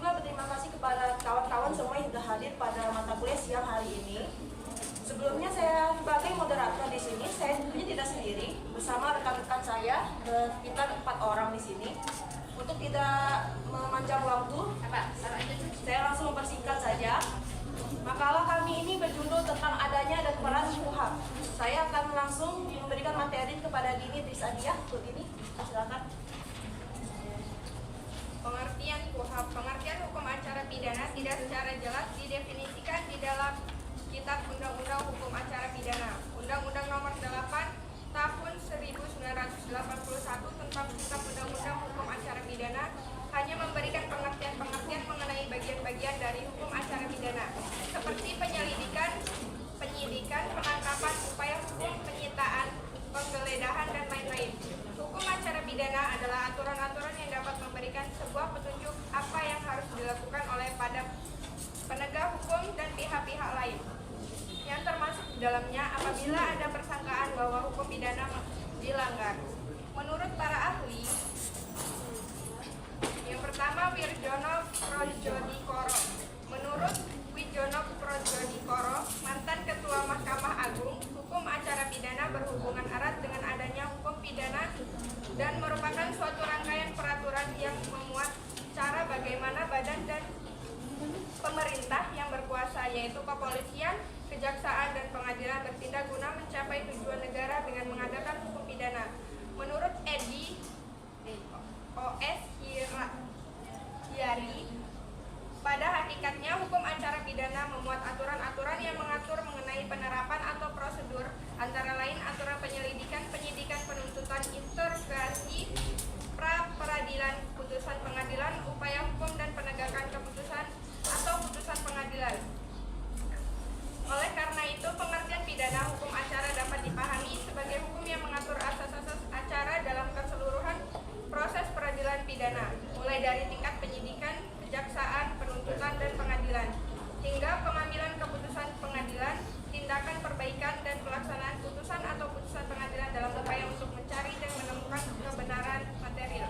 juga berterima kasih kepada kawan-kawan semua yang sudah hadir pada mata kuliah siang hari ini. Sebelumnya saya sebagai moderator di sini, saya tentunya tidak sendiri, bersama rekan-rekan saya, kita 4 orang di sini. Untuk tidak memanjang waktu, saya langsung mempersingkat saja. Makalah kami ini berjudul tentang adanya dan peran KUHAP. Saya akan langsung memberikan materi kepada Dini Trisadiah. Untuk ini, silakan. Pengertian KUHAP. Pengertian hukum acara pidana tidak secara jelas didefinisikan di dalam Kitab Undang-Undang Hukum Acara Pidana. Undang-Undang Nomor 8 Tahun 1981 tentang Kitab Undang-Undang Hukum Acara Pidana hanya memberikan pengertian-pengertian mengenai bagian-bagian dari hukum acara pidana, seperti penyelidikan, penyidikan, penangkapan, upaya hukum, penyitaan, penggeledahan, dan lain-lain. Hukum acara pidana adalah aturan-aturan yang dapat memberikan sebuah petunjuk apa yang harus dilakukan oleh pada penegak hukum dan pihak-pihak lain, yang termasuk di dalamnya apabila ada persangkaan bahwa hukum pidana dilanggar. Menurut para ahli, yang pertama Wirjono Projodikoro. Menurut Wirjono Projodikoro, mantan Ketua Mahkamah Agung, hukum acara pidana berhubungan erat dengan adanya hukum pidana dan merupakan suatu rangkaian peraturan yang memuat cara bagaimana badan dan pemerintah yang berkuasa, yaitu kepolisian, kejaksaan, dan pengadilan bertindak guna mencapai tujuan negara dengan mengadakan hukum pidana. Menurut Edi O.S. Hiari, pada hakikatnya hukum acara pidana memuat aturan-aturan yang mengatur mengenai penerapan atau prosedur, antara lain aturan penyelidikan, penyidikan, penuntutan, interogasi, pra-peradilan, putusan pengadilan, upaya hukum, dan penegakan keputusan atau putusan pengadilan. Oleh karena itu, pengertian pidana hukum acara dapat dipahami sebagai hukum yang mengatur asas-asas acara dalam keseluruhan proses peradilan pidana, mulai dari tingkat penyidikan, kejaksaan, penuntutan, dan pengadilan, hingga pengambilan keputusan pengadilan, tindakan perbaikan, dan pelaksanaan putusan atau putusan pengadilan dalam upaya untuk mencari dan menemukan kebenaran material.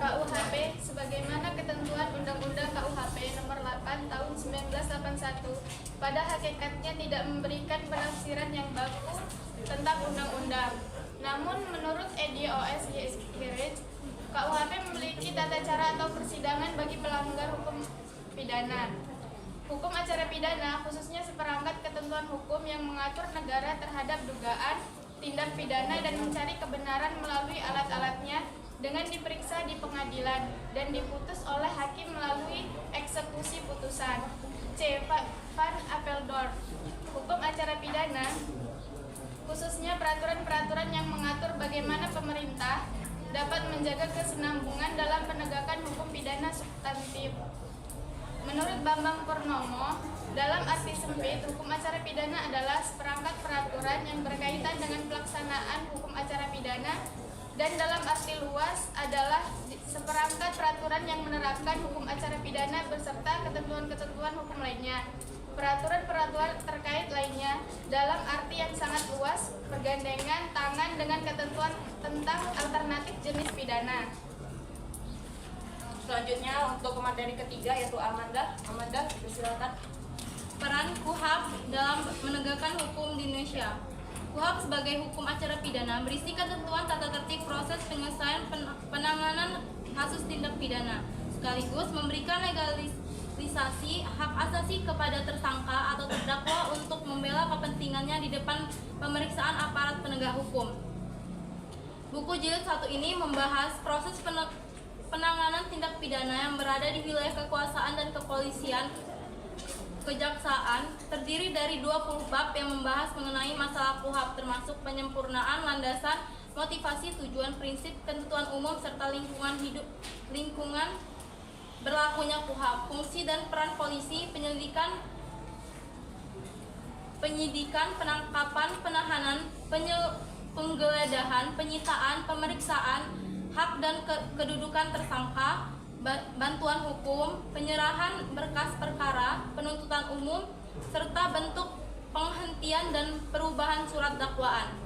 KUHP sebagaimana ketentuan Undang-Undang KUHP Nomor 8 Tahun 1981 pada hakikatnya tidak memberikan penafsiran yang baku tentang undang-undang. Namun menurut Edi O.S. Hirai, KUHP memiliki tata cara atau persidangan bagi pelanggar hukum pidana. Hukum acara pidana khususnya seperangkat ketentuan hukum yang mengatur negara terhadap dugaan tindak pidana dan mencari kebenaran melalui alat-alatnya dengan diperiksa di pengadilan dan diputus oleh hakim melalui eksekusi putusan. C. Van Apeldoorn. Hukum acara pidana khususnya peraturan-peraturan yang mengatur bagaimana pemerintah dapat menjaga kesinambungan dalam penegakan hukum pidana substantif. Menurut Bambang Purnomo, dalam arti sempit, hukum acara pidana adalah seperangkat peraturan yang berkaitan dengan pelaksanaan hukum acara pidana, dan dalam arti luas adalah seperangkat peraturan yang menerapkan hukum acara pidana beserta ketentuan-ketentuan hukum lainnya. Peraturan-peraturan terkait lainnya dalam arti yang sangat luas bergandengan tangan dengan ketentuan tentang alternatif jenis pidana. Selanjutnya untuk materi ketiga yaitu Amanda, silakan. Peran KUHAP dalam menegakkan hukum di Indonesia. KUHAP sebagai hukum acara pidana berisi ketentuan tata tertib proses penyelesaian penanganan kasus tindak pidana, sekaligus memberikan legalisasi hak asasi kepada tersangka atau terdakwa untuk membela kepentingannya di depan pemeriksaan aparat penegak hukum. Buku jilid 1 ini membahas proses penanganan tindak pidana yang berada di wilayah kekuasaan dan kepolisian kejaksaan, terdiri dari 20 bab yang membahas mengenai masalah KUHAP, termasuk penyempurnaan landasan, motivasi, tujuan, prinsip, ketentuan umum, serta lingkungan berlakunya KUHAP, fungsi dan peran polisi, penyidikan, penangkapan, penahanan, penggeledahan, penyitaan, pemeriksaan, hak dan kedudukan tersangka, bantuan hukum, penyerahan berkas perkara, penuntutan umum, serta bentuk penghentian dan perubahan surat dakwaan.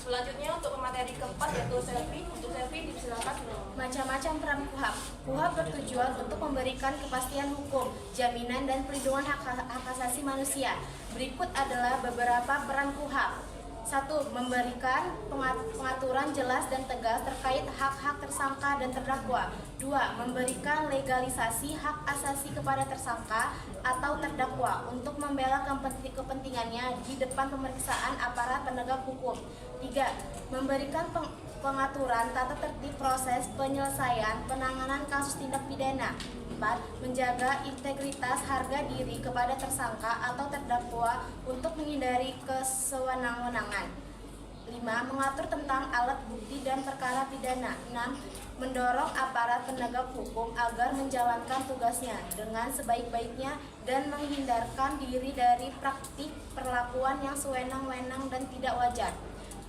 Selanjutnya untuk pemateri keempat yaitu Selvi. Untuk Selvi dipersilakan. Macam-macam peran KUHAP. KUHAP bertujuan untuk memberikan kepastian hukum, jaminan dan perlindungan hak asasi manusia. Berikut adalah beberapa peran KUHAP. 1. Memberikan pengaturan jelas dan tegas terkait hak-hak tersangka dan terdakwa. 2. Memberikan legalisasi hak asasi kepada tersangka atau terdakwa untuk membela kepentingannya di depan pemeriksaan aparat penegak hukum. 3. Memberikan pengaturan tata tertib proses penyelesaian penanganan kasus tindak pidana. 4. Menjaga integritas harga diri kepada tersangka atau terdakwa untuk menghindari kesewenang-wenangan. 5. Mengatur tentang alat bukti dan perkara pidana. 6. Mendorong aparat penegak hukum agar menjalankan tugasnya dengan sebaik-baiknya dan menghindarkan diri dari praktik perlakuan yang sewenang-wenang dan tidak wajar.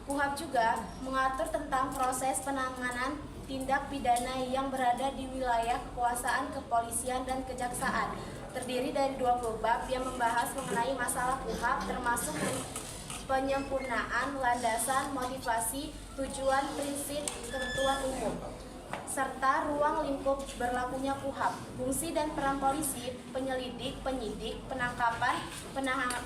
KUHAP juga mengatur tentang proses penanganan tindak pidana yang berada di wilayah kekuasaan kepolisian dan kejaksaan. Terdiri dari 20 bab yang membahas mengenai masalah KUHAP termasuk penyempurnaan, landasan, motivasi, tujuan, prinsip, ketentuan umum, serta ruang lingkup berlakunya KUHAP, fungsi dan peran polisi, penyelidik, penyidik, penangkapan,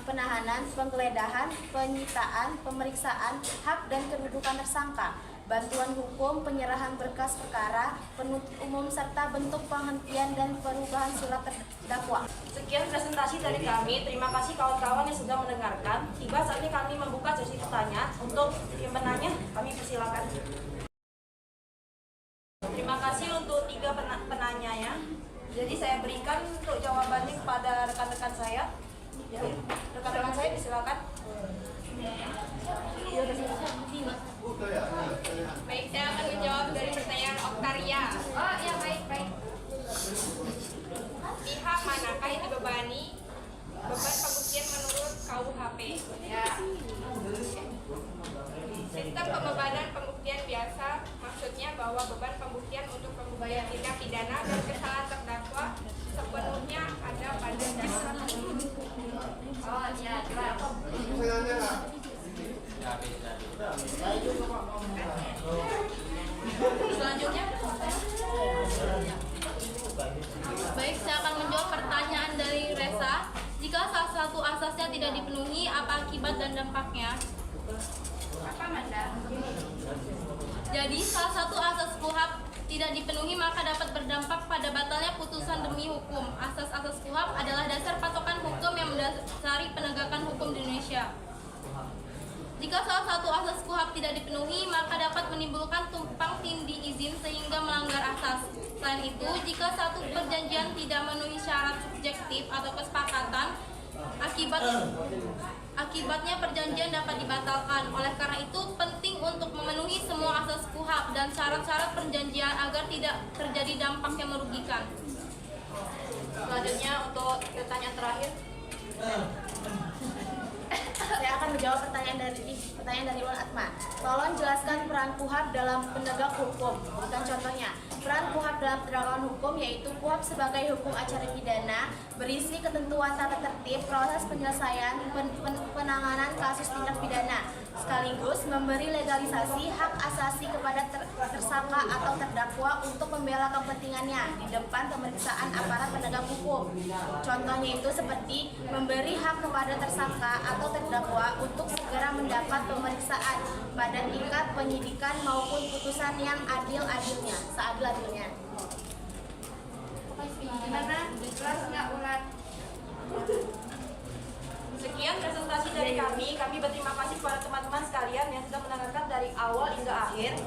penahanan, penggeledahan, penyitaan, pemeriksaan, hak dan kedudukan tersangka, bantuan hukum, penyerahan berkas perkara, penuntut umum, serta bentuk penghentian dan perubahan surat terdakwa. Sekian presentasi dari kami. Terima kasih kawan-kawan yang sudah mendengarkan. Tiba saatnya kami membuka sesi pertanyaan. Untuk yang bertanya, kami persilakan. Terima kasih untuk 3 penanyanya. Jadi saya berikan untuk jawabannya kepada rekan-rekan saya. Ya, rekan-rekan saya disilakan. Baik, saya akan menjawab dari pertanyaan Oktaria. Oh ya, baik. Pihak manakah yang dibebani beban pembuktian menurut KUHP? Ya. Sistem pembebanan pembuktian biasa maksudnya bahwa beban pembuktian untuk pembuktian tindak pidana dan kesalahan terdakwa sepenuhnya ada pada jaksa. Oh ya, jelas. Selanjutnya, Baik, saya akan menjawab pertanyaan dari Reza. Jika salah satu asasnya tidak dipenuhi, apa akibat dan dampaknya? Apa Manda? Jadi, salah satu asas KUHAP tidak dipenuhi maka dapat berdampak pada batalnya putusan demi hukum. Asas-asas KUHAP adalah dasar patokan hukum yang mendasari penegakan hukum di Indonesia. Jika salah satu asas KUHAP tidak dipenuhi, maka dapat menimbulkan tumpang tindih izin sehingga melanggar asas. Selain itu, jika satu perjanjian tidak memenuhi syarat subjektif atau kesepakatan, akibatnya perjanjian dapat dibatalkan. Oleh karena itu, penting untuk memenuhi semua asas KUHAP dan syarat-syarat perjanjian agar tidak terjadi dampak yang merugikan. Selanjutnya untuk pertanyaan terakhir. Saya akan menjawab pertanyaan dari Wan Atma. Tolong jelaskan peran KUHAP dalam penegak hukum. Berikan contohnya. Peran KUHAP dalam penegakan hukum yaitu KUHAP sebagai hukum acara pidana berisi ketentuan tata tertib proses penyelesaian penanganan kasus tindak pidana, sekaligus memberi legalisasi hak asasi kepada tersangka atau terdakwa untuk membela kepentingannya di depan pemeriksaan aparat penegak hukum. Contohnya itu seperti memberi hak kepada tersangka atau terdakwa untuk segera mendapat pemeriksaan pada tingkat penyidikan maupun putusan yang adil-adilnya, seadil-adilnya. gimana? Jelas nggak Ulan? Sekian presentasi dari kami. Kami berterima kasih kepada teman-teman sekalian yang sudah mendengarkan dari awal hingga akhir.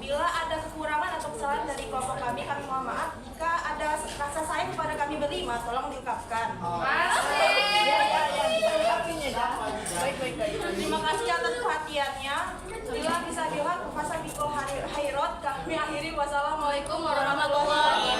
Bila ada kekurangan atau kesalahan dari kelompok kami mohon maaf. Jika ada rasa sayang kepada kami berlima, tolong diungkapkan. Baik. Terima kasih atas perhatiannya. Bila bisa bilang, Fasabiqul Hairot. Kami akhiri. Wassalamualaikum warahmatullahi wabarakatuh.